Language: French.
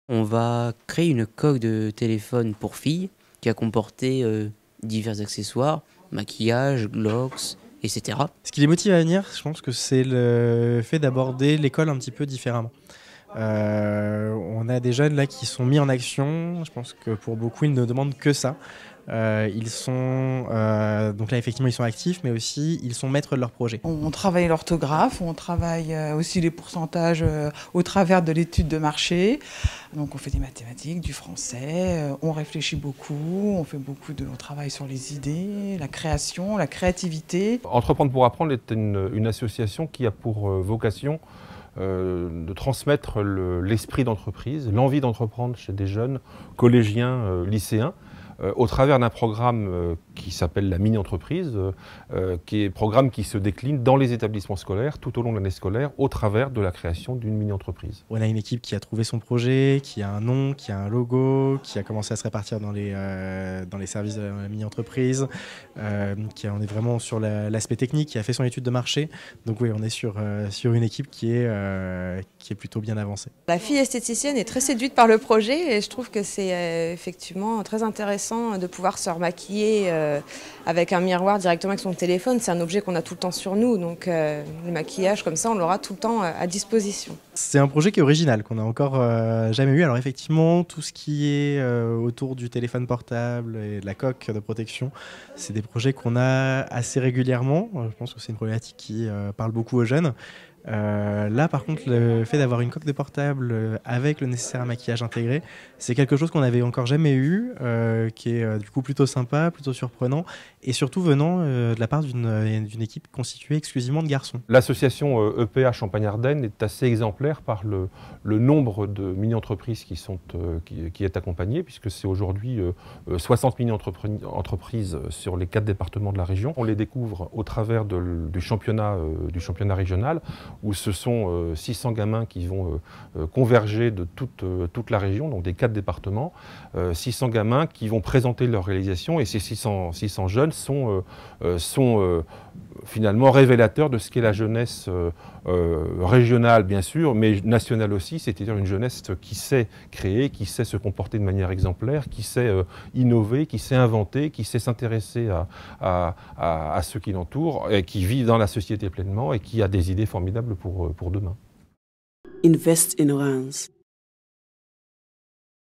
On va créer une coque de téléphone pour filles qui va comporter divers accessoires, maquillage, glocks, etc. Ce qui les motive à venir, je pense que c'est le fait d'aborder l'école un petit peu différemment. On a des jeunes là qui sont mis en action. Je pense que pour beaucoup, ils ne demandent que ça. Ils sont donc là effectivement ils sont actifs, mais aussi ils sont maîtres de leur projet. On travaille l'orthographe, on travaille aussi les pourcentages au travers de l'étude de marché. Donc on fait des mathématiques, du français, on réfléchit beaucoup, on travaille sur les idées, la création, la créativité. Entreprendre pour apprendre est une association qui a pour vocation de transmettre l'esprit d'entreprise, l'envie d'entreprendre chez des jeunes collégiens, lycéens, au travers d'un programme qui s'appelle la mini-entreprise, qui est un programme qui se décline dans les établissements scolaires, tout au long de l'année scolaire, au travers de la création d'une mini-entreprise. On a une équipe qui a trouvé son projet, qui a un nom, qui a un logo, qui a commencé à se répartir dans les services de la mini-entreprise, on est vraiment sur l'aspect technique, qui a fait son étude de marché. Donc oui, on est sur une équipe qui est plutôt bien avancée. La fille esthéticienne est très séduite par le projet et je trouve que c'est effectivement très intéressant de pouvoir se remaquiller avec un miroir directement avec son téléphone. C'est un objet qu'on a tout le temps sur nous, donc le maquillage comme ça on l'aura tout le temps à disposition. C'est un projet qui est original, qu'on n'a encore jamais eu. Alors effectivement, tout ce qui est autour du téléphone portable et de la coque de protection, c'est des projets qu'on a assez régulièrement. Je pense que c'est une problématique qui parle beaucoup aux jeunes. Là par contre, le fait d'avoir une coque de portable avec le nécessaire maquillage intégré, c'est quelque chose qu'on n'avait encore jamais eu, qui est du coup plutôt sympa, plutôt surprenant, et surtout venant de la part d'une équipe constituée exclusivement de garçons. L'association EPA Champagne-Ardenne est assez exemplaire par le nombre de mini-entreprises qui est accompagné, puisque c'est aujourd'hui 60 mini-entreprises sur les 4 départements de la région. On les découvre au travers du championnat régional, où ce sont 600 gamins qui vont converger de toute la région, donc des 4 départements, 600 gamins qui vont présenter leur réalisation, et ces 600 jeunes sont finalement révélateurs de ce qu'est la jeunesse régionale bien sûr, mais nationale aussi, c'est-à-dire une jeunesse qui sait créer, qui sait se comporter de manière exemplaire, qui sait innover, qui sait inventer, qui sait s'intéresser à ceux qui l'entourent, et qui vit dans la société pleinement et qui a des idées formidables pour demain. Invest in Orange.